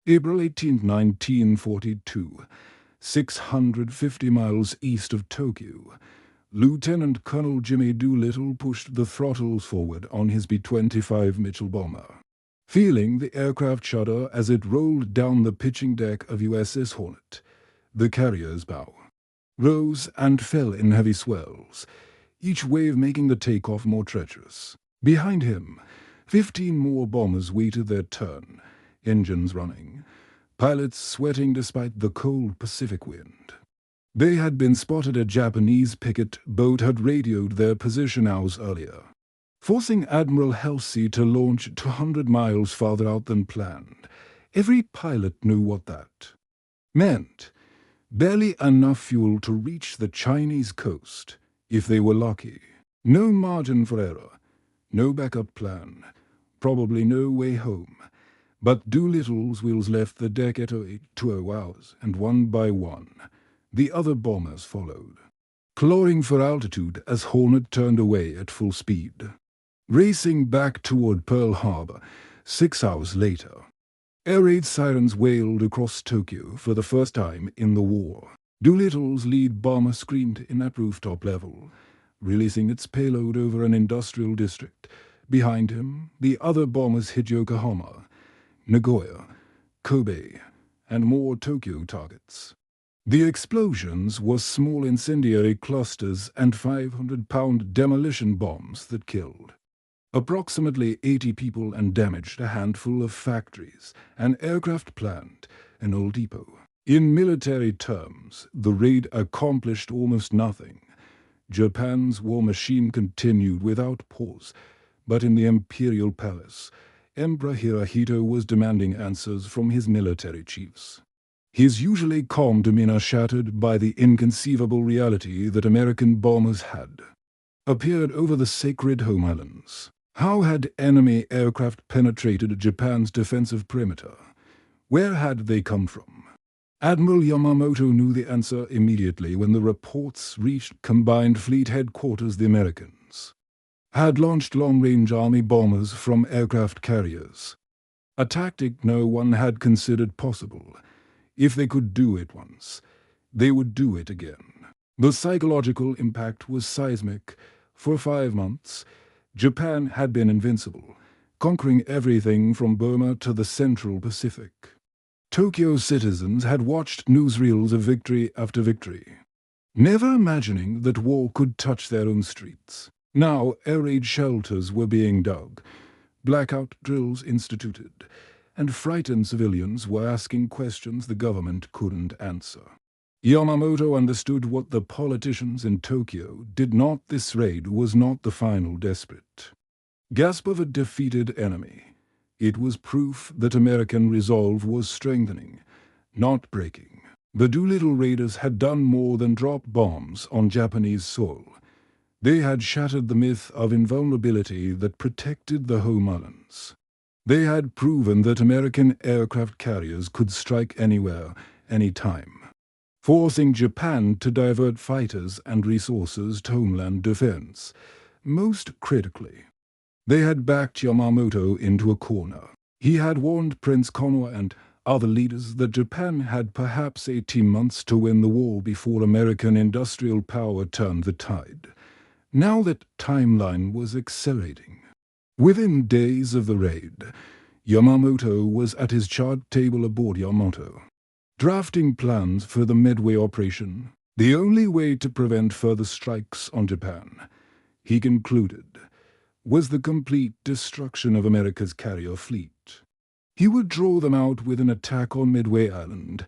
April 18, 1942, 650 miles east of Tokyo, Lieutenant Colonel Jimmy Doolittle pushed the throttles forward on his B-25 Mitchell bomber. Feeling the aircraft shudder as it rolled down the pitching deck of USS Hornet, the carrier's bow rose and fell in heavy swells, each wave making the takeoff more treacherous. Behind him, 15 more bombers waited their turn, engines running, pilots sweating despite the cold Pacific wind. They had been spotted. A Japanese picket boat had radioed their position hours earlier, forcing Admiral Halsey to launch 200 miles farther out than planned. Every pilot knew what that meant. Barely enough fuel to reach the Chinese coast, if they were lucky. No margin for error, no backup plan, probably no way home. But Doolittle's wheels left the deck at 08:20 hours, and one by one, the other bombers followed, clawing for altitude as Hornet turned away at full speed, racing back toward Pearl Harbor 6 hours later. Air raid sirens wailed across Tokyo for the first time in the war. Doolittle's lead bomber screamed in at rooftop level, releasing its payload over an industrial district. Behind him, the other bombers hit Yokohama, Nagoya, Kobe, and more Tokyo targets. The explosions were small incendiary clusters and 500-pound demolition bombs that killed approximately 80 people and damaged a handful of factories, an aircraft plant, an old depot. In military terms, the raid accomplished almost nothing. Japan's war machine continued without pause, but in the Imperial Palace, Emperor Hirohito was demanding answers from his military chiefs. His usually calm demeanor shattered by the inconceivable reality that American bombers had appeared over the sacred home islands. How had enemy aircraft penetrated Japan's defensive perimeter? Where had they come from? Admiral Yamamoto knew the answer immediately when the reports reached Combined Fleet Headquarters. The Americans had launched long-range Army bombers from aircraft carriers, a tactic no one had considered possible. If they could do it once, they would do it again. The psychological impact was seismic. For 5 months, Japan had been invincible, conquering everything from Burma to the Central Pacific. Tokyo citizens had watched newsreels of victory after victory, never imagining that war could touch their own streets. Now air raid shelters were being dug, blackout drills instituted, and frightened civilians were asking questions the government couldn't answer. Yamamoto understood what the politicians in Tokyo did not. This raid was not the final desperate gasp of a defeated enemy. It was proof that American resolve was strengthening, not breaking. The Doolittle Raiders had done more than drop bombs on Japanese soil. They had shattered the myth of invulnerability that protected the home islands. They had proven that American aircraft carriers could strike anywhere, anytime, forcing Japan to divert fighters and resources to homeland defense. Most critically, they had backed Yamamoto into a corner. He had warned Prince Konoe and other leaders that Japan had perhaps 18 months to win the war before American industrial power turned the tide. Now that timeline was accelerating. Within days of the raid, Yamamoto was at his chart table aboard Yamato, drafting plans for the Midway operation, the only way to prevent further strikes on Japan, he concluded, was the complete destruction of America's carrier fleet. He would draw them out with an attack on Midway Island,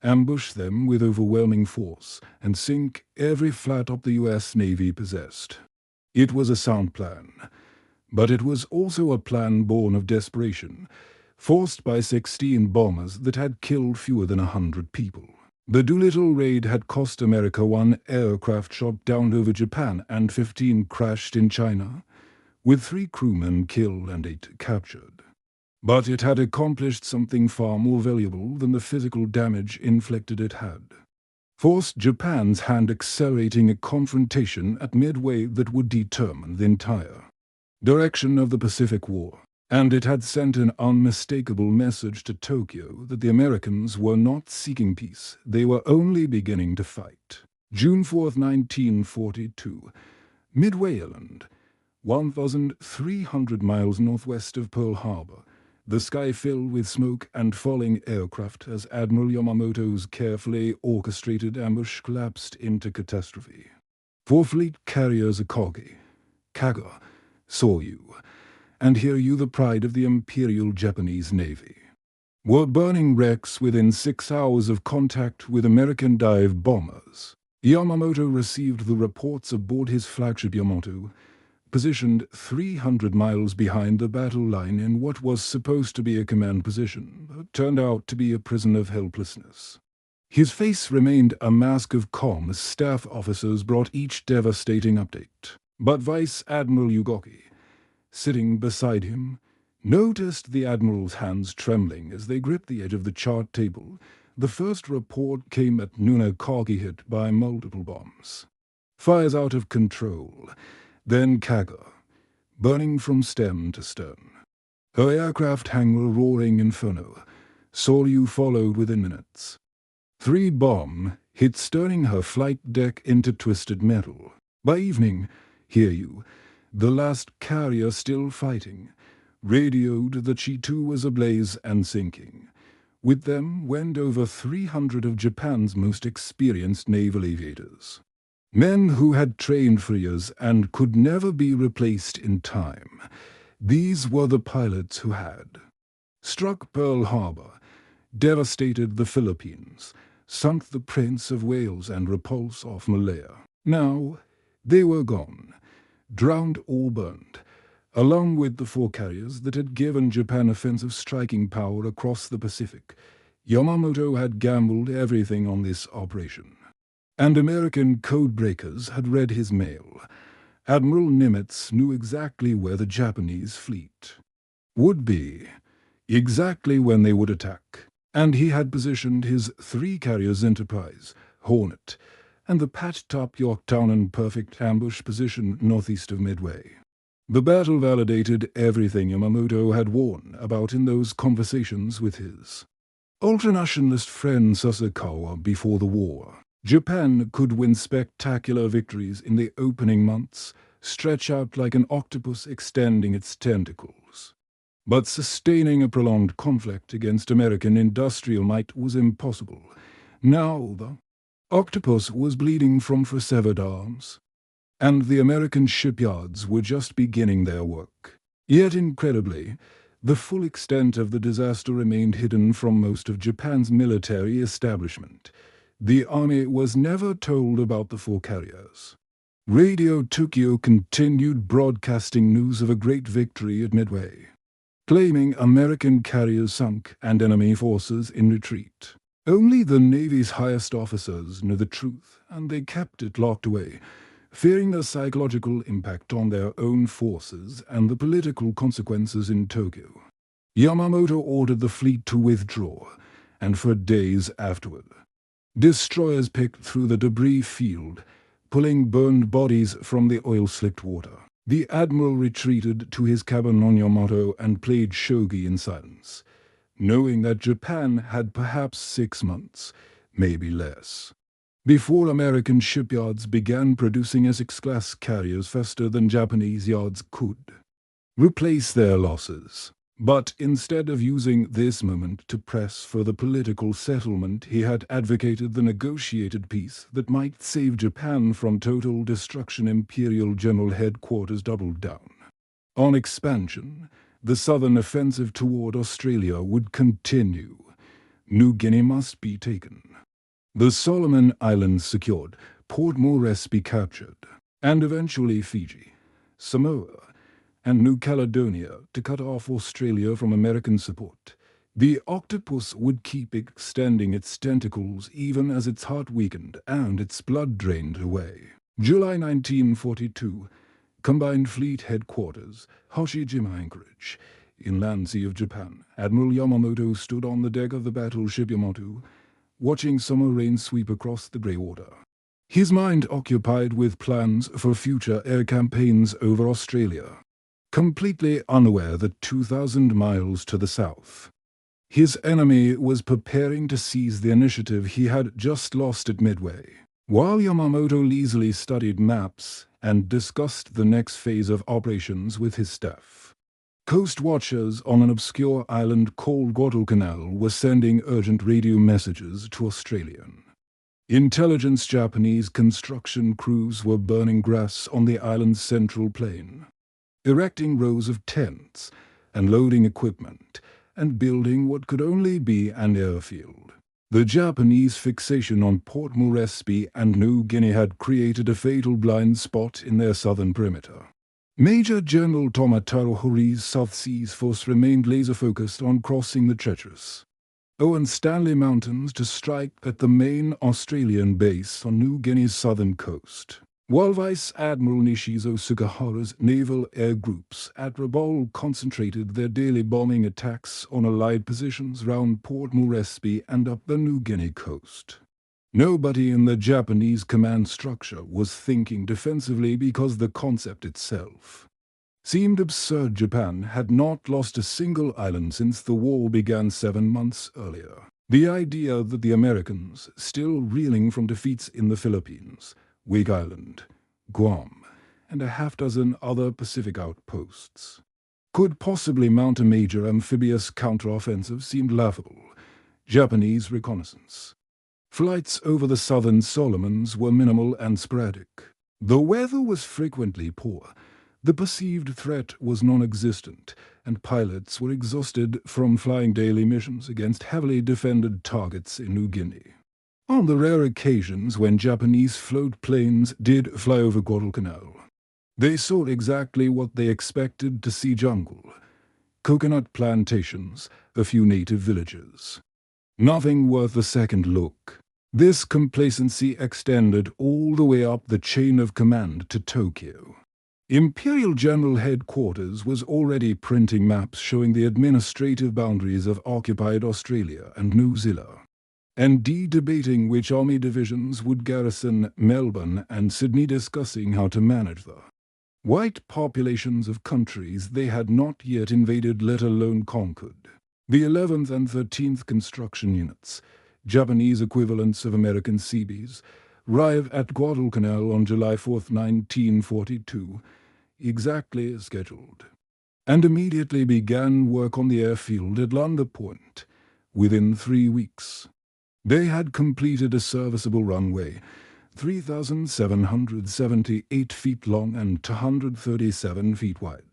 ambush them with overwhelming force, and sink every flat-top the U.S. Navy possessed. It was a sound plan, but it was also a plan born of desperation, forced by 16 bombers that had killed fewer than 100 people. The Doolittle Raid had cost America 1 aircraft shot down over Japan and 15 crashed in China, with 3 crewmen killed and 8 captured. But it had accomplished something far more valuable than the physical damage inflicted. It had forced Japan's hand, accelerating a confrontation at Midway that would determine the entire direction of the Pacific War. and it had sent an unmistakable message to Tokyo that the Americans were not seeking peace, they were only beginning to fight. June 4, 1942. Midway Island, 1,300 miles northwest of Pearl Harbor, the sky filled with smoke and falling aircraft as Admiral Yamamoto's carefully orchestrated ambush collapsed into catastrophe. 4 fleet carriers Akagi, Kaga, saw you, and hear you the pride of the Imperial Japanese Navy, were burning wrecks within 6 hours of contact with American dive bombers. Yamamoto received the reports aboard his flagship Yamato, positioned 300 miles behind the battle line in what was supposed to be a command position, but turned out to be a prison of helplessness. His face remained a mask of calm as staff officers brought each devastating update. But Vice Admiral Yugoki, sitting beside him, noticed the Admiral's hands trembling as they gripped the edge of the chart table. The first report came at Nunakagi hit by multiple bombs. Fires out of control. Then Kaga, burning from stem to stern. Her aircraft hangar roaring inferno. Soryu followed within minutes. 3 bombs hit, turning her flight deck into twisted metal. By evening, hear you, the last carrier still fighting, radioed that she too was ablaze and sinking. With them went over 300 of Japan's most experienced naval aviators. Men who had trained for years and could never be replaced in time. These were the pilots who had struck Pearl Harbor, devastated the Philippines, sunk the Prince of Wales and repulsed off Malaya. Now, they were gone, drowned or burned, along with the 4 carriers that had given Japan offensive striking power across the Pacific. Yamamoto had gambled everything on this operation. And American codebreakers had read his mail. Admiral Nimitz knew exactly where the Japanese fleet would be, exactly when they would attack, and he had positioned his 3 carriers Enterprise, Hornet, and the patched-up Yorktown in perfect ambush position northeast of Midway. The battle validated everything Yamamoto had warned about in those conversations with his ultra-nationalist friend Sasakawa before the war. Japan could win spectacular victories in the opening months, stretch out like an octopus extending its tentacles. But sustaining a prolonged conflict against American industrial might was impossible. Now the octopus was bleeding from severed arms, and the American shipyards were just beginning their work. Yet incredibly, the full extent of the disaster remained hidden from most of Japan's military establishment. The army was never told about the 4 carriers. Radio Tokyo continued broadcasting news of a great victory at Midway, claiming American carriers sunk and enemy forces in retreat. Only the Navy's highest officers knew the truth, and they kept it locked away, fearing the psychological impact on their own forces and the political consequences in Tokyo. Yamamoto ordered the fleet to withdraw, and for days afterward, destroyers picked through the debris field, pulling burned bodies from the oil-slicked water. The Admiral retreated to his cabin on Yamato and played shogi in silence, knowing that Japan had perhaps 6 months, maybe less, before American shipyards began producing Essex-class carriers faster than Japanese yards could replace their losses. But instead of using this moment to press for the political settlement, he had advocated the negotiated peace that might save Japan from total destruction. Imperial General Headquarters doubled down on expansion. The southern offensive toward Australia would continue. New Guinea must be taken, the Solomon Islands secured, Port Moresby captured, and eventually Fiji, Samoa, and New Caledonia to cut off Australia from American support. The octopus would keep extending its tentacles even as its heart weakened and its blood drained away. July 1942, Combined Fleet Headquarters, Hoshijima Anchorage, Inland Sea of Japan. Admiral Yamamoto stood on the deck of the battleship Yamato, watching summer rain sweep across the grey water, his mind occupied with plans for future air campaigns over Australia. completely unaware that 2,000 miles to the south, his enemy was preparing to seize the initiative he had just lost at Midway. While Yamamoto lazily studied maps and discussed the next phase of operations with his staff, coast watchers on an obscure island called Guadalcanal were sending urgent radio messages to Australian intelligence. Japanese construction crews were burning grass on the island's central plain, erecting rows of tents and loading equipment and building what could only be an airfield. The Japanese fixation on Port Moresby and New Guinea had created a fatal blind spot in their southern perimeter. Major General Tomataro Hori's South Seas Force remained laser-focused on crossing the treacherous Owen Stanley Mountains to strike at the main Australian base on New Guinea's southern coast, while Vice Admiral Nishizo Sugahara's naval air groups at Rabaul concentrated their daily bombing attacks on Allied positions round Port Moresby and up the New Guinea coast. Nobody in the Japanese command structure was thinking defensively because the concept itself seemed absurd. Japan had not lost a single island since the war began 7 months earlier. The idea that the Americans, still reeling from defeats in the Philippines, Wake Island, Guam, and a half-dozen other Pacific outposts, could possibly mount a major amphibious counteroffensive seemed laughable. Japanese reconnaissance flights over the southern Solomons were minimal and sporadic. The weather was frequently poor, the perceived threat was non-existent, and pilots were exhausted from flying daily missions against heavily defended targets in New Guinea. On the rare occasions when Japanese float planes did fly over Guadalcanal, they saw exactly what they expected to see: jungle, coconut plantations, a few native villages. Nothing worth a second look. This complacency extended all the way up the chain of command to Tokyo. Imperial General Headquarters was already printing maps showing the administrative boundaries of occupied Australia and New Zealand, and debating which army divisions would garrison Melbourne and Sydney, discussing how to manage the white populations of countries they had not yet invaded, let alone conquered. The 11th and 13th Construction Units, Japanese equivalents of American Seabees, arrived at Guadalcanal on July 4, 1942, exactly as scheduled, and immediately began work on the airfield at Lunda Point. Within 3 weeks, they had completed a serviceable runway, 3,778 feet long and 237 feet wide,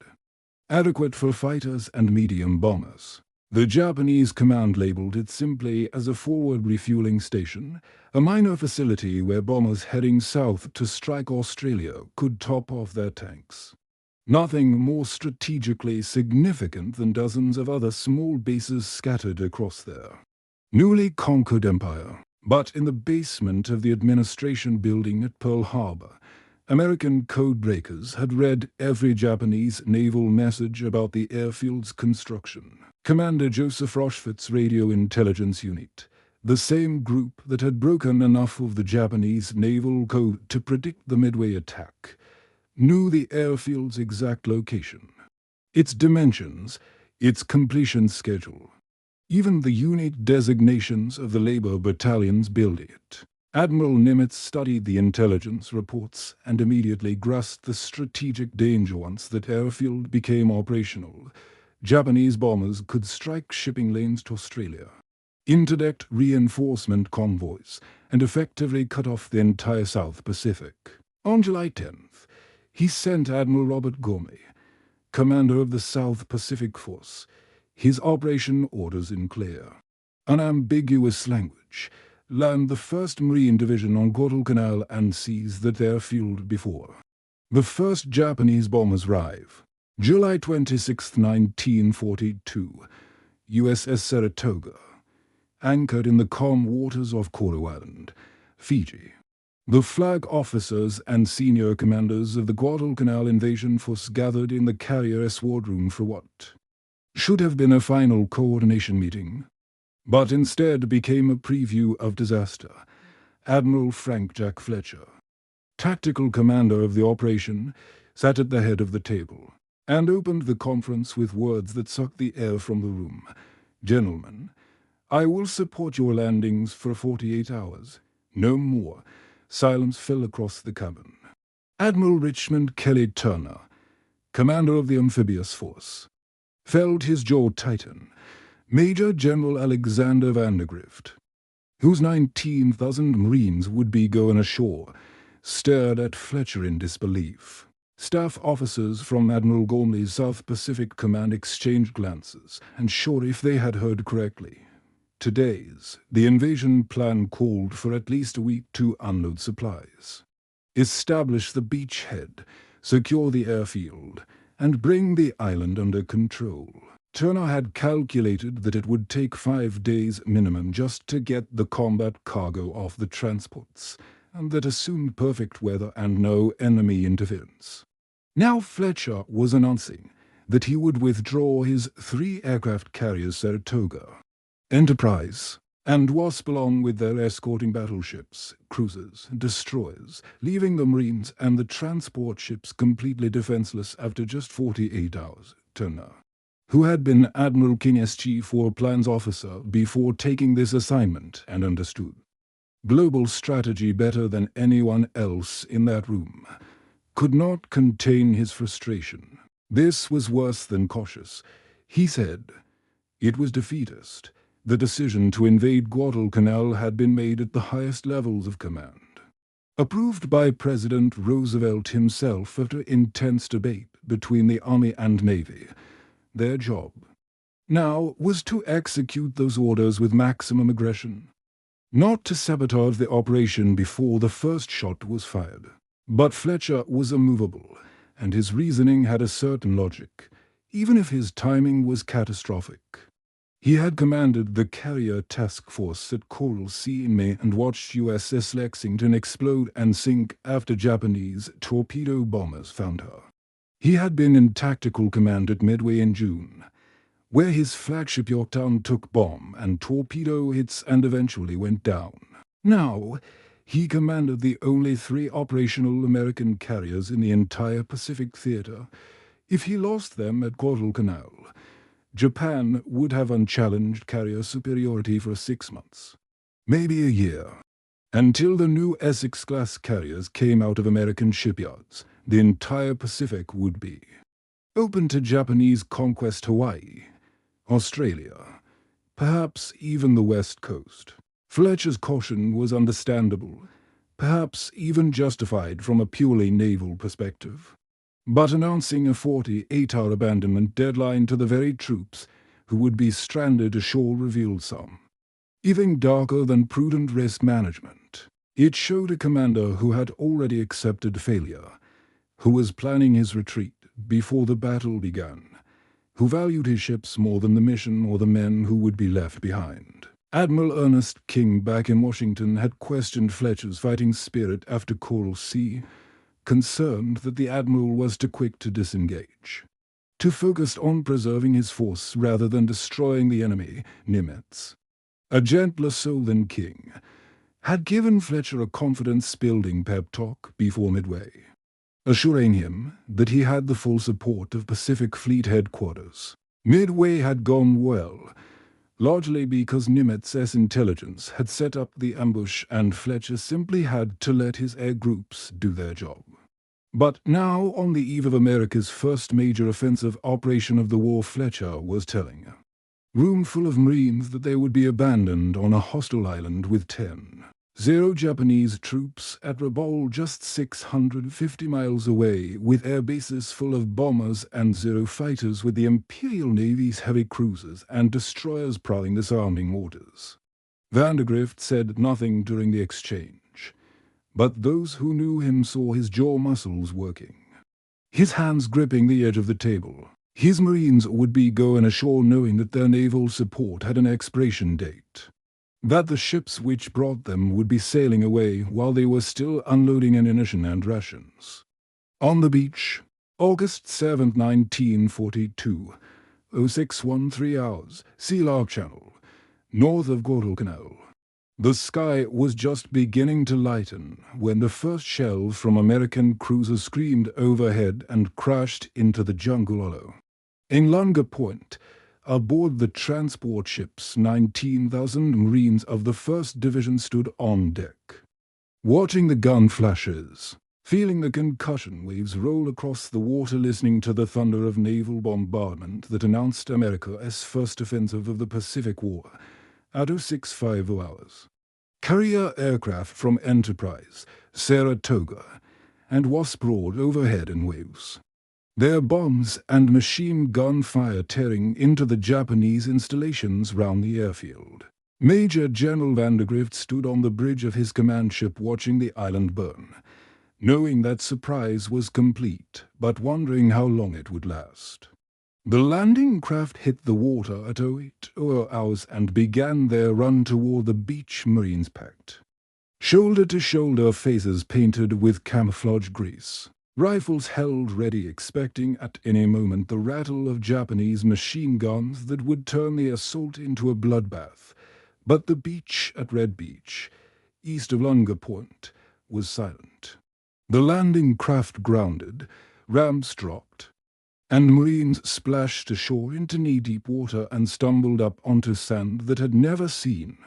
adequate for fighters and medium bombers. The Japanese command labeled it simply as a forward refueling station, a minor facility where bombers heading south to strike Australia could top off their tanks. Nothing more strategically significant than dozens of other small bases scattered across their newly conquered empire. But in the basement of the administration building at Pearl Harbor, American codebreakers had read every Japanese naval message about the airfield's construction. Commander Joseph Rochefort's radio intelligence unit, the same group that had broken enough of the Japanese naval code to predict the Midway attack, knew the airfield's exact location, its dimensions, its completion schedule, even the unit designations of the labor battalions building it. Admiral Nimitz studied the intelligence reports and immediately grasped the strategic danger. Once that airfield became operational, Japanese bombers could strike shipping lanes to Australia, interdict reinforcement convoys, and effectively cut off the entire South Pacific. On July 10th, he sent Admiral Robert Gormley, commander of the South Pacific Force, his operation orders in clear, unambiguous language: land the 1st Marine Division on Guadalcanal and seize that airfield before the first Japanese bombers arrive. July 26, 1942, USS Saratoga, anchored in the calm waters of Koro Island, Fiji. The flag officers and senior commanders of the Guadalcanal invasion force gathered in the carrier's wardroom for what should have been a final coordination meeting, but instead became a preview of disaster. Admiral Frank Jack Fletcher, tactical commander of the operation, sat at the head of the table. and opened the conference with words that sucked the air from the room. "Gentlemen, I will support your landings for 48 hours. No more." Silence fell across the cabin. Admiral Richmond Kelly Turner, commander of the amphibious force, felt his jaw tighten. Major General Alexander Vandergrift, whose 19,000 Marines would be going ashore, stared at Fletcher in disbelief. Staff officers from Admiral Gormley's South Pacific Command exchanged glances, and sure if they had heard correctly. Today's, the invasion plan called for at least a week to unload supplies, establish the beachhead, secure the airfield, and bring the island under control. Turner had calculated that it would take 5 days minimum just to get the combat cargo off the transports, and that assumed perfect weather and no enemy interference. Now Fletcher was announcing that he would withdraw his 3 aircraft carriers Saratoga, Enterprise, and Wasp along with their escorting battleships, cruisers, destroyers, leaving the Marines and the transport ships completely defenseless after just 48 hours. Turner, who had been Admiral King's Chief War Plans Officer before taking this assignment and understood global strategy better than anyone else in that room, could not contain his frustration. This was worse than cautious. He said it was defeatist. The decision to invade Guadalcanal had been made at the highest levels of command, approved by President Roosevelt himself after intense debate between the Army and Navy. Their job now was to execute those orders with maximum aggression, not to sabotage the operation before the first shot was fired. But Fletcher was immovable, and his reasoning had a certain logic, even if his timing was catastrophic. He had commanded the carrier task force at Coral Sea in May and watched USS Lexington explode and sink after Japanese torpedo bombers found her. He had been in tactical command at Midway in June, where his flagship Yorktown took bomb and torpedo hits and eventually went down. Now, he commanded the only 3 operational American carriers in the entire Pacific theater. If he lost them at Guadalcanal, Japan would have unchallenged carrier superiority for 6 months, maybe a year. Until the new Essex-class carriers came out of American shipyards, the entire Pacific would be open to Japanese conquest. Hawaii, Australia, perhaps even the West Coast. Fletcher's caution was understandable, perhaps even justified from a purely naval perspective. But announcing a 48-hour abandonment deadline to the very troops who would be stranded ashore revealed some even darker than prudent risk management. It showed a commander who had already accepted failure, who was planning his retreat before the battle began, who valued his ships more than the mission or the men who would be left behind. Admiral Ernest King back in Washington had questioned Fletcher's fighting spirit after Coral Sea, concerned that the Admiral was too quick to disengage, too focused on preserving his force rather than destroying the enemy. Nimitz, a gentler soul than King, had given Fletcher a confidence-building pep talk before Midway, assuring him that he had the full support of Pacific Fleet headquarters. Midway had gone well, largely because Nimitz's intelligence had set up the ambush and Fletcher simply had to let his air groups do their job. But now, on the eve of America's first major offensive operation of the war, Fletcher was telling a room full of Marines that they would be abandoned on a hostile island with 0 Japanese troops at Rabaul just 650 miles away, with air bases full of bombers and 0 fighters with the Imperial Navy's heavy cruisers and destroyers prowling the sounding waters. Vandergrift said nothing during the exchange, but those who knew him saw his jaw muscles working, his hands gripping the edge of the table. His Marines would be going ashore knowing that their naval support had an expiration date, that the ships which brought them would be sailing away while they were still unloading ammunition and rations. On the beach, August 7, 1942, 0613 hours, Sea Lark Channel, north of Guadalcanal. The sky was just beginning to lighten when the first shell from American cruisers screamed overhead and crashed into the jungle hollow. In Lunga Point, aboard the transport ships, 19,000 Marines of the 1st Division stood on deck, watching the gun flashes, feeling the concussion waves roll across the water, listening to the thunder of naval bombardment that announced America's first offensive of the Pacific War at 0650 hours. Carrier aircraft from Enterprise, Saratoga, and Wasp roared overhead in waves, their bombs and machine gun fire tearing into the Japanese installations round the airfield. Major General Vandergrift stood on the bridge of his command ship watching the island burn, knowing that surprise was complete, but wondering how long it would last. The landing craft hit the water at 0800 hours and began their run toward the beach Marines packed. Shoulder-to-shoulder faces painted with camouflage grease, rifles held ready, expecting at any moment the rattle of Japanese machine guns that would turn the assault into a bloodbath. But the beach at Red Beach, east of Lunga Point, was silent. The landing craft grounded, ramps dropped, and Marines splashed ashore into knee-deep water and stumbled up onto sand that had never seen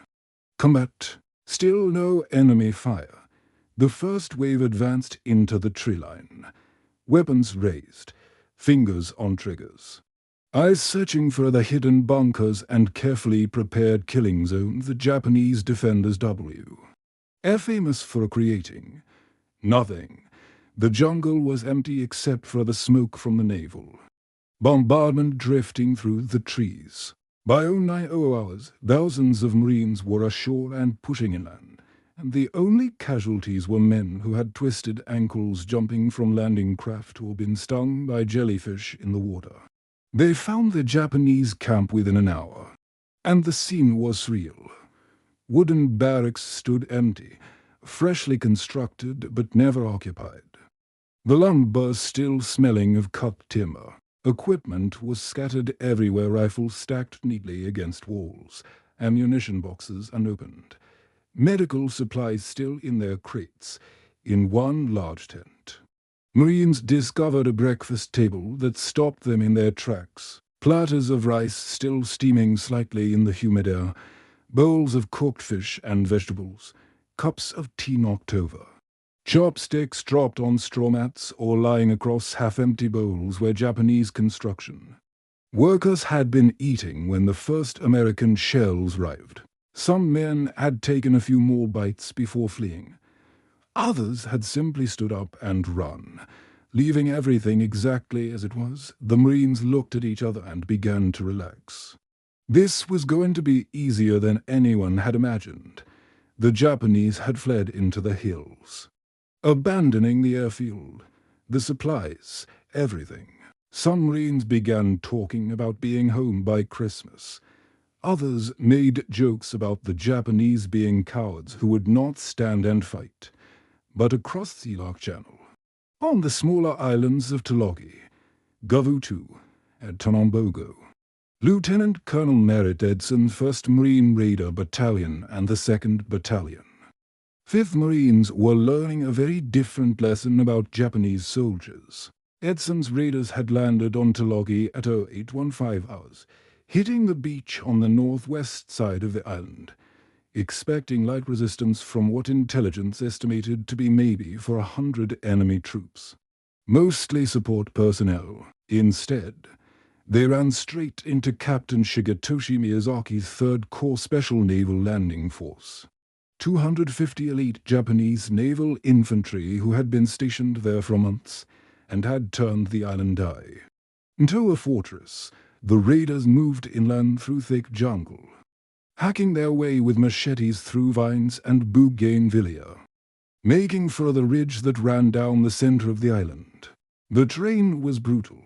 combat. Still no enemy fire. The first wave advanced into the tree line, weapons raised, fingers on triggers, eyes searching for the hidden bunkers and carefully prepared killing zones the Japanese defenders were famous for creating. Nothing. The jungle was empty except for the smoke from the naval bombardment drifting through the trees. By 0900 hours, thousands of Marines were ashore and pushing inland, and the only casualties were men who had twisted ankles jumping from landing craft or been stung by jellyfish in the water. They found the Japanese camp within an hour, and the scene was surreal. Wooden barracks stood empty, freshly constructed but never occupied. The lumber still smelling of cut timber. Equipment was scattered everywhere, rifles stacked neatly against walls, ammunition boxes unopened, medical supplies still in their crates, in one large tent. Marines discovered a breakfast table that stopped them in their tracks, platters of rice still steaming slightly in the humid air, bowls of cooked fish and vegetables, cups of tea knocked over. Chopsticks dropped on straw mats or lying across half-empty bowls where Japanese construction workers had been eating when the first American shells arrived. Some men had taken a few more bites before fleeing. Others had simply stood up and run, leaving everything exactly as it was. The Marines looked at each other and began to relax. This was going to be easier than anyone had imagined. The Japanese had fled into the hills, abandoning the airfield, the supplies, everything. Some Marines began talking about being home by Christmas. Others made jokes about the Japanese being cowards who would not stand and fight. But across the Channel, on the smaller islands of Tulagi, Gavutu, and Tanambogo, Lieutenant Colonel Merritt Edson's 1st Marine Raider Battalion and the 2nd Battalion, 5th Marines were learning a very different lesson about Japanese soldiers. Edson's raiders had landed on Tulagi at 0815 hours, hitting the beach on the northwest side of the island, expecting light resistance from what intelligence estimated to be maybe for 100 enemy troops, mostly support personnel. Instead, they ran straight into Captain Shigetoshi Miyazaki's 3rd Corps Special Naval Landing Force, 250 elite Japanese naval infantry who had been stationed there for months and had turned the island eye. Into a fortress, the raiders moved inland through thick jungle, hacking their way with machetes through vines and bougainvillea, making for the ridge that ran down the center of the island. The terrain was brutal,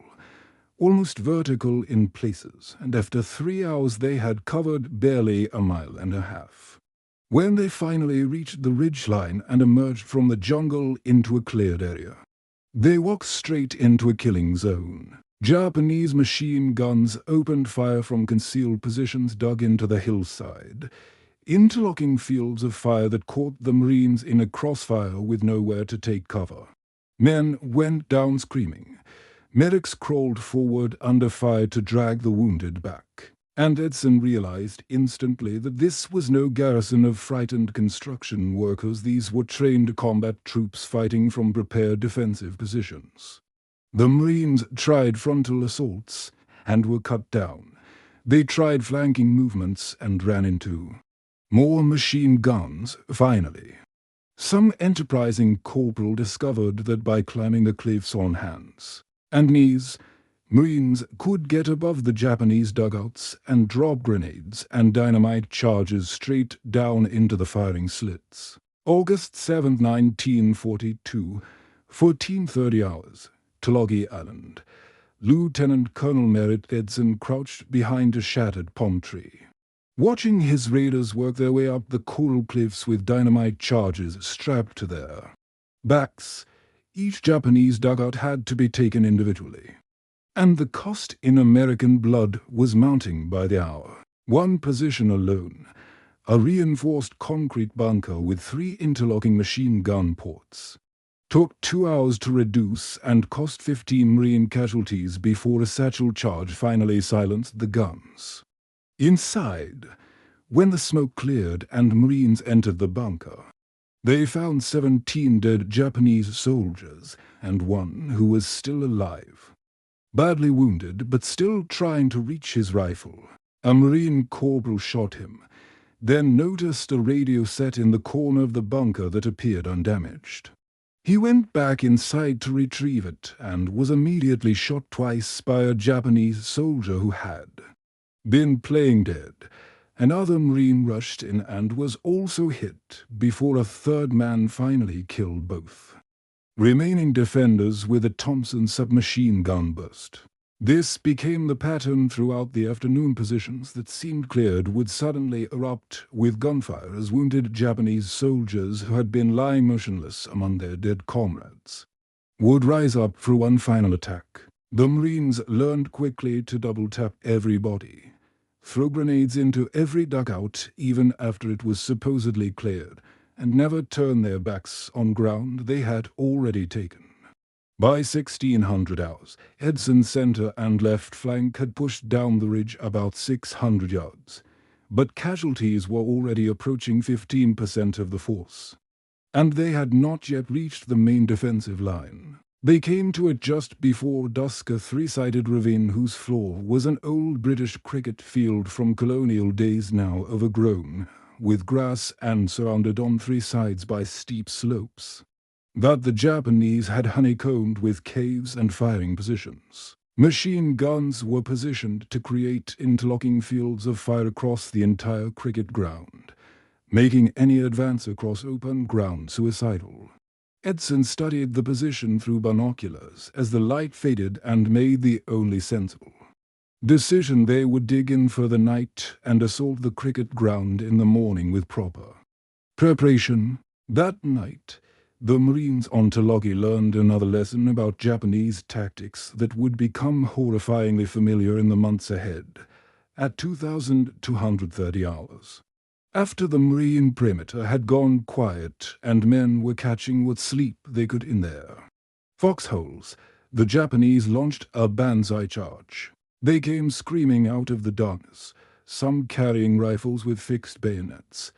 almost vertical in places, and after 3 hours they had covered barely a mile and a half. When they finally reached the ridgeline and emerged from the jungle into a cleared area, they walked straight into a killing zone. Japanese machine guns opened fire from concealed positions dug into the hillside, interlocking fields of fire that caught the Marines in a crossfire with nowhere to take cover. Men went down screaming. Medics crawled forward under fire to drag the wounded back. And Edson realized instantly that this was no garrison of frightened construction workers. These were trained combat troops fighting from prepared defensive positions. The Marines tried frontal assaults and were cut down. They tried flanking movements and ran into more machine guns, finally. Some enterprising corporal discovered that by climbing the cliffs on hands and knees, Marines could get above the Japanese dugouts and drop grenades and dynamite charges straight down into the firing slits. August 7, 1942, 14:30 hours, Tulagi Island. Lieutenant Colonel Merritt Edson crouched behind a shattered palm tree, watching his raiders work their way up the coral cliffs with dynamite charges strapped to their backs. Each Japanese dugout had to be taken individually, and the cost in American blood was mounting by the hour. One position alone, a reinforced concrete bunker with 3 interlocking machine gun ports, took 2 hours to reduce and cost 15 Marine casualties before a satchel charge finally silenced the guns. Inside, when the smoke cleared and Marines entered the bunker, they found 17 dead Japanese soldiers and one who was still alive, badly wounded but still trying to reach his rifle. A Marine corporal shot him, then noticed a radio set in the corner of the bunker that appeared undamaged. He went back inside to retrieve it and was immediately shot twice by a Japanese soldier who had been playing dead. Another Marine rushed in and was also hit before a third man finally killed both remaining defenders with a Thompson submachine gun burst. This became the pattern throughout the afternoon. Positions that seemed cleared would suddenly erupt with gunfire as wounded Japanese soldiers who had been lying motionless among their dead comrades would rise up for one final attack. The Marines learned quickly to double-tap every body, throw grenades into every dugout even after it was supposedly cleared, and never turn their backs on ground they had already taken. By 1600 hours, Edson's center and left flank had pushed down the ridge about 600 yards, but casualties were already approaching 15% of the force, and they had not yet reached the main defensive line. They came to it just before dusk, a 3-sided ravine whose floor was an old British cricket field from colonial days, now overgrown with grass and surrounded on 3 sides by steep slopes that the Japanese had honeycombed with caves and firing positions. Machine guns were positioned to create interlocking fields of fire across the entire cricket ground, making any advance across open ground suicidal. Edson studied the position through binoculars as the light faded and made the only sensible decision they would dig in for the night and assault the cricket ground in the morning with proper preparation. That night, the Marines on Tulagi learned another lesson about Japanese tactics that would become horrifyingly familiar in the months ahead, at 2,230 hours. After the Marine perimeter had gone quiet and men were catching what sleep they could in their foxholes, the Japanese launched a banzai charge. They came screaming out of the darkness, some carrying rifles with fixed bayonets,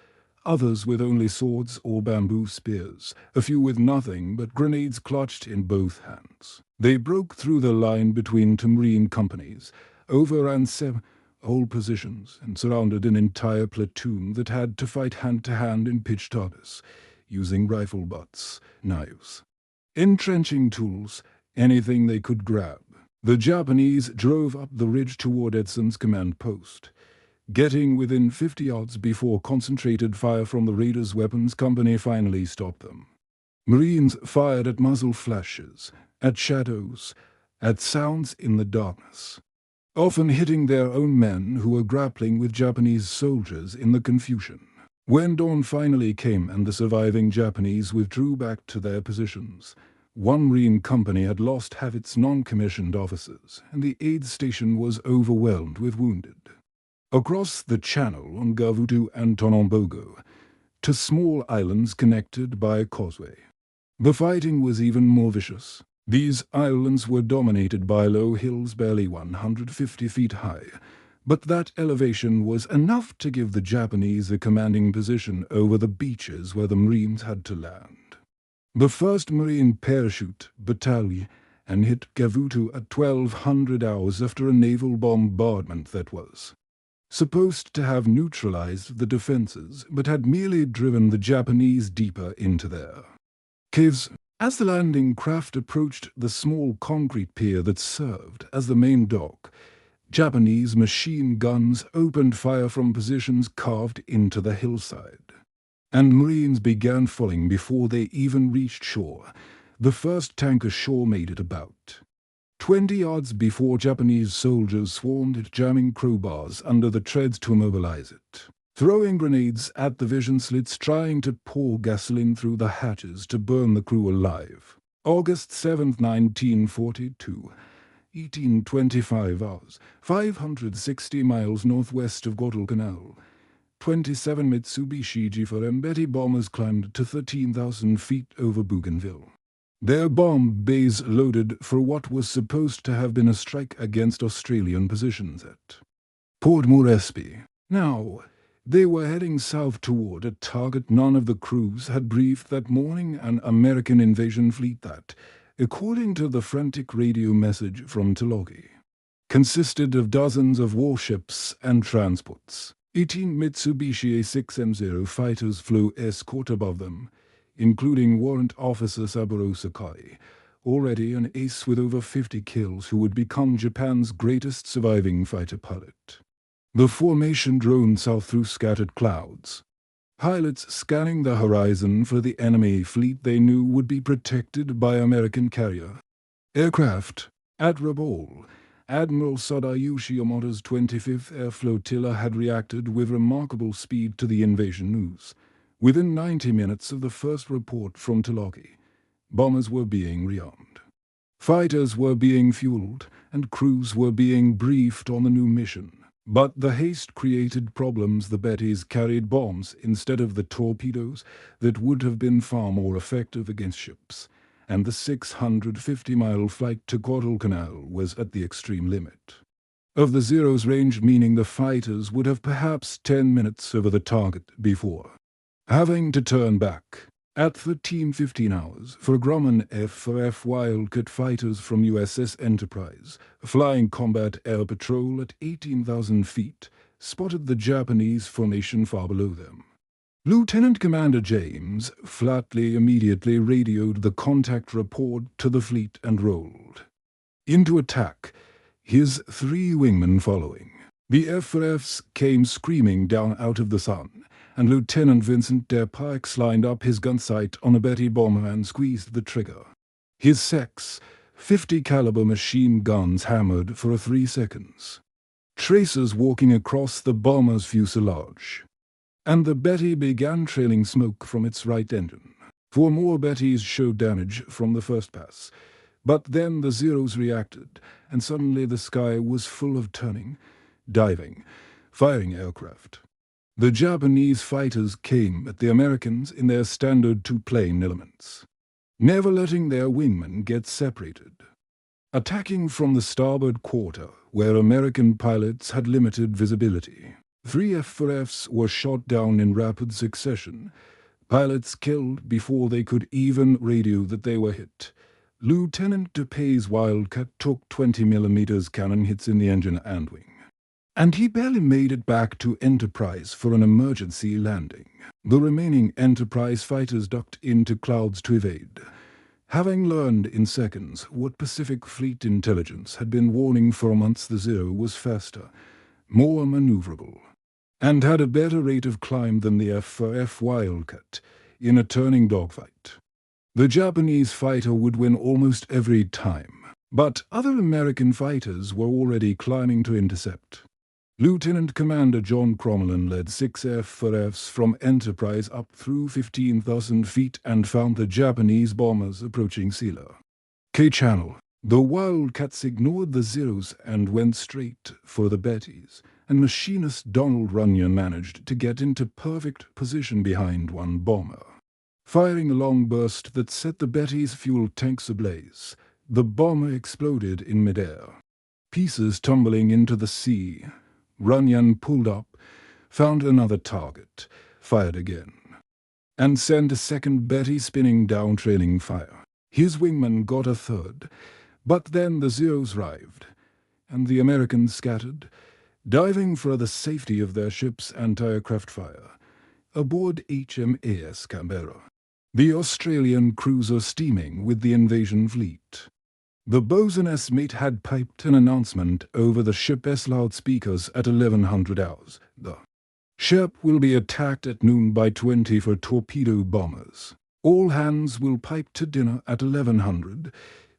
others with only swords or bamboo spears, a few with nothing but grenades clutched in both hands. They broke through the line between 2 Marine companies, overran 7 old positions, and surrounded an entire platoon that had to fight hand-to-hand in pitch darkness, using rifle butts, knives, entrenching tools, anything they could grab. The Japanese drove up the ridge toward Edson's command post, getting within 50 yards before concentrated fire from the raiders' weapons company finally stopped them. Marines fired at muzzle flashes, at shadows, at sounds in the darkness, often hitting their own men who were grappling with Japanese soldiers in the confusion. When dawn finally came and the surviving Japanese withdrew back to their positions, 1 Marine company had lost half its non-commissioned officers, and the aid station was overwhelmed with wounded. across the channel on Gavutu and Tanambogo, to small islands connected by a causeway. The fighting was even more vicious. These islands were dominated by low hills barely 150 feet high, but that elevation was enough to give the Japanese a commanding position over the beaches where the Marines had to land. The 1st Marine Parachute Battalion and hit Gavutu at 1200 hours after a naval bombardment that was supposed to have neutralized the defenses, but had merely driven the Japanese deeper into their caves. As the landing craft approached the small concrete pier that served as the main dock, Japanese machine guns opened fire from positions carved into the hillside, and Marines began falling before they even reached shore. The first tank ashore made it about 20 yards before Japanese soldiers swarmed it, jamming crowbars under the treads to immobilize it, throwing grenades at the vision slits, trying to pour gasoline through the hatches to burn the crew alive. August 7, 1942, 18:25 hours, 560 miles northwest of Guadalcanal. 27 Mitsubishi G4M Betty bombers climbed to 13,000 feet over Bougainville, their bomb bays loaded for what was supposed to have been a strike against Australian positions at Port Moresby. Now, they were heading south toward a target none of the crews had briefed that morning, an American invasion fleet that, according to the frantic radio message from Tulagi, consisted of dozens of warships and transports. 18 Mitsubishi A6M0 fighters flew escort above them, including Warrant Officer Saburo Sakai, already an ace with over 50 kills who would become Japan's greatest surviving fighter pilot. The formation droned south through scattered clouds, pilots scanning the horizon for the enemy fleet they knew would be protected by American carrier aircraft. At Rabaul, Admiral Yamamoto's 25th Air Flotilla had reacted with remarkable speed to the invasion news. Within 90 minutes of the first report from Tulagi, bombers were being rearmed, fighters were being fueled, and crews were being briefed on the new mission. But the haste created problems. The Bettys carried bombs instead of the torpedoes that would have been far more effective against ships, and the 650-mile flight to Guadalcanal was at the extreme limit of the Zero's range, meaning the fighters would have perhaps 10 minutes over the target before having to turn back. At 13:15 hours, for Grumman F Wildcat fighters from USS Enterprise, flying combat air patrol at 18,000 feet, spotted the Japanese formation far below them. Lieutenant Commander James flatly immediately radioed the contact report to the fleet and rolled into attack, his 3 wingmen following. The FRFs came screaming down out of the sun, and Lieutenant Vincent Der Pikes lined up his gun sight on a Betty bomber and squeezed the trigger. His 50 caliber machine guns hammered for 3 seconds, tracers walking across the bomber's fuselage, and the Betty began trailing smoke from its right engine. 4 more Bettys showed damage from the first pass, but then the Zeros reacted, and suddenly the sky was full of turning, diving, firing aircraft. The Japanese fighters came at the Americans in their standard 2-plane elements, never letting their wingmen get separated. Attacking from the starboard quarter, where American pilots had limited visibility, 3 FRFs were shot down in rapid succession, pilots killed before they could even radio that they were hit. Lieutenant DePay's Wildcat took 20mm cannon hits in the engine and wing, and he barely made it back to Enterprise for an emergency landing. The remaining Enterprise fighters ducked into clouds to evade, having learned in seconds what Pacific Fleet intelligence had been warning for months. The Zero was faster, more maneuverable, and had a better rate of climb than the FRF Wildcat in a turning dogfight. The Japanese fighter would win almost every time, but other American fighters were already climbing to intercept. Lieutenant Commander John Crommelin led 6 FRFs from Enterprise up through 15,000 feet and found the Japanese bombers approaching Sila K-Channel. The Wildcats ignored the Zeros and went straight for the Bettys, and machinist Donald Runyon managed to get into perfect position behind one bomber. Firing a long burst that set the Betty's fuel tanks ablaze, the bomber exploded in midair. Pieces tumbling into the sea. Runyon pulled up, found another target, fired again, and sent a second Betty spinning down, trailing fire. His wingman got a third, but then the Zeros arrived, and the Americans scattered, diving for the safety of their ship's anti-aircraft fire, aboard HMAS Canberra, the Australian cruiser steaming with the invasion fleet. The bosun's mate had piped an announcement over the ship's loudspeakers at 1100 hours. The ship will be attacked at noon by 24 torpedo bombers. All hands will pipe to dinner at 1100.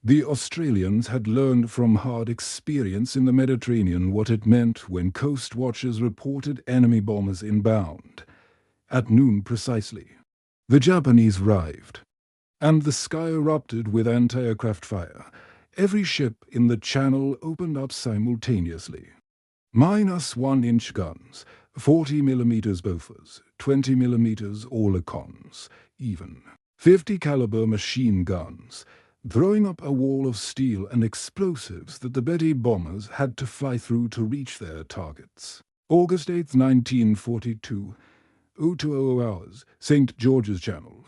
The Australians had learned from hard experience in the Mediterranean what it meant when coast watchers reported enemy bombers inbound. At noon precisely, the Japanese arrived, and the sky erupted with anti-aircraft fire. Every ship in the channel opened up simultaneously. -1-inch guns, 40mm Bofors, 20mm Oerlikons, even 50 caliber machine guns, throwing up a wall of steel and explosives that the Betty bombers had to fly through to reach their targets. August 8, 1942, 0200 hours, St. George's Channel,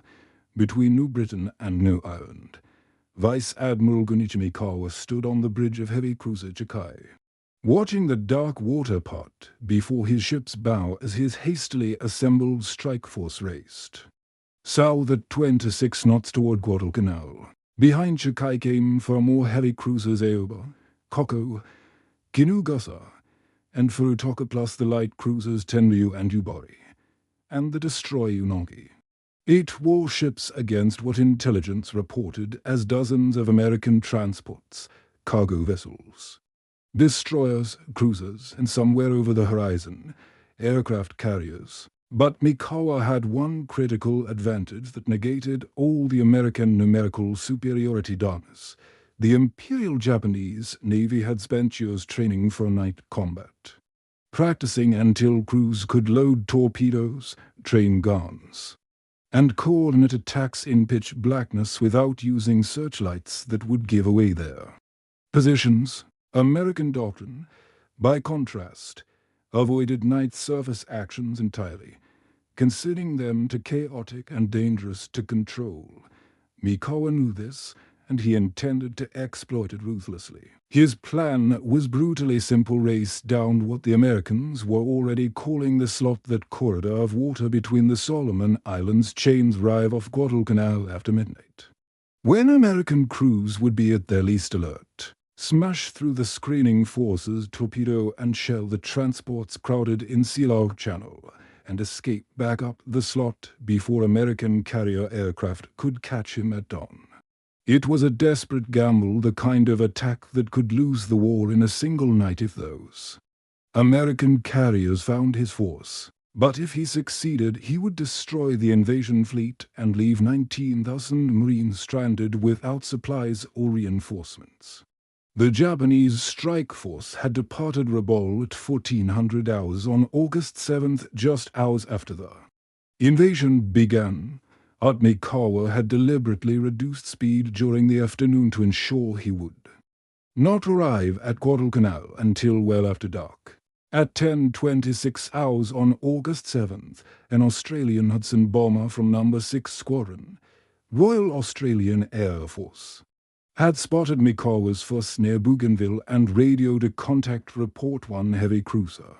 between New Britain and No Island. Vice Admiral Mikawa stood on the bridge of heavy cruiser Chikai, watching the dark water part before his ship's bow as his hastily assembled strike force raced south at 26 knots toward Guadalcanal. Behind Chikai came far more heavy cruisers Aoba, Koko, Kinugasa, and Furutoka, plus the light cruisers Tenryu and Yubari, and the destroyer Unagi. 8 warships against what intelligence reported as dozens of American transports, cargo vessels, destroyers, cruisers, and somewhere over the horizon, aircraft carriers. But Mikawa had one critical advantage that negated all the American numerical superiority darkness. The Imperial Japanese Navy had spent years training for night combat, practicing until crews could load torpedoes, train guns, and coordinate attacks in pitch blackness without using searchlights that would give away their positions. American doctrine, by contrast, avoided night surface actions entirely, considering them too chaotic and dangerous to control. Mikawa knew this, and he intended to exploit it ruthlessly. His plan was brutally simple: race down what the Americans were already calling the slot, that corridor of water between the Solomon Islands chains rive off Guadalcanal after midnight, when American crews would be at their least alert. Smash through the screening forces, torpedo and shell the transports crowded in Silog Channel, and escape back up the slot before American carrier aircraft could catch him at dawn. It was a desperate gamble, the kind of attack that could lose the war in a single night if those American carriers found his force. But if he succeeded, he would destroy the invasion fleet and leave 19,000 Marines stranded without supplies or reinforcements. The Japanese strike force had departed Rabaul at 1400 hours on August 7th, just hours after the invasion began. Mikawa had deliberately reduced speed during the afternoon to ensure he would not arrive at Guadalcanal until well after dark. At 10:26 hours on August 7th, an Australian Hudson bomber from No. 6 Squadron, Royal Australian Air Force, had spotted Mikawa's force near Bougainville and radioed a contact report: 1 heavy cruiser,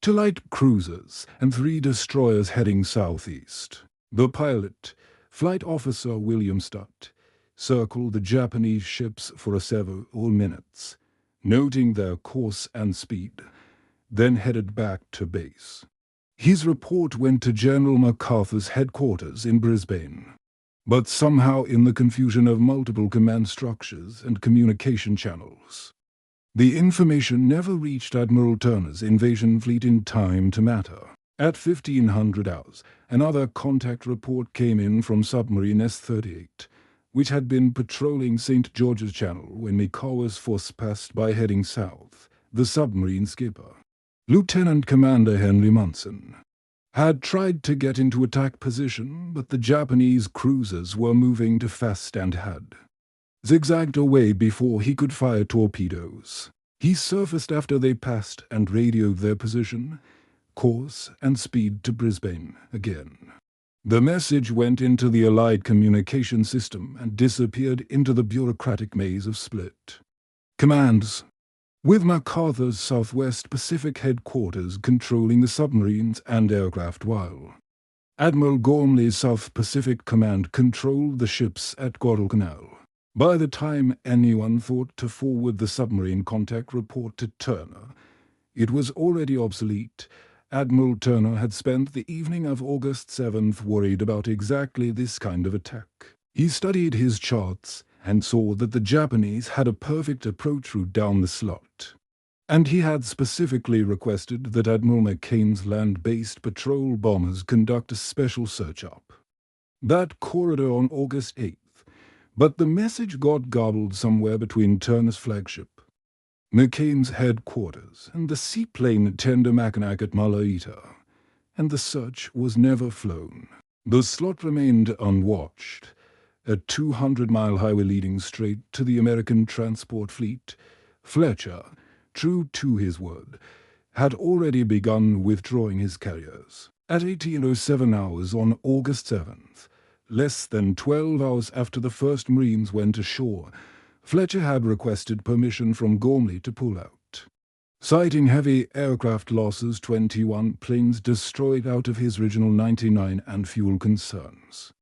2 light cruisers, and 3 destroyers heading southeast. The pilot, Flight Officer William Stutt, circled the Japanese ships for several minutes, noting their course and speed, then headed back to base. His report went to General MacArthur's headquarters in Brisbane, but somehow, in the confusion of multiple command structures and communication channels, the information never reached Admiral Turner's invasion fleet in time to matter. At 1500 hours, another contact report came in from submarine S-38, which had been patrolling St. George's Channel when Mikawa's force passed by heading south. The submarine skipper, Lieutenant Commander Henry Munson had tried to get into attack position, but the Japanese cruisers were moving too fast and had zigzagged away before he could fire torpedoes. He surfaced after they passed and radioed their position, course, and speed to Brisbane again. The message went into the Allied communication system and disappeared into the bureaucratic maze of Split. Commands, with MacArthur's Southwest Pacific headquarters controlling the submarines and aircraft, while Admiral Gormley's South Pacific Command controlled the ships at Guadalcanal. By the time anyone thought to forward the submarine contact report to Turner, it was already obsolete. Admiral Turner had spent the evening of August 7th worried about exactly this kind of attack. He studied his charts and saw that the Japanese had a perfect approach route down the slot, and he had specifically requested that Admiral McCain's land-based patrol bombers conduct a special search-up that corridor on August 8th. But the message got gobbled somewhere between Turner's flagship, McCain's headquarters, and the seaplane tender Mackinac at Malaita, and the search was never flown. The slot remained unwatched, a 200-mile highway leading straight to the American transport fleet. Fletcher, true to his word, had already begun withdrawing his carriers. At 1807 hours on August 7th, less than 12 hours after the first Marines went ashore, Fletcher had requested permission from Gormley to pull out. Citing heavy aircraft losses, 21 planes destroyed out of his original 99 and fuel concerns.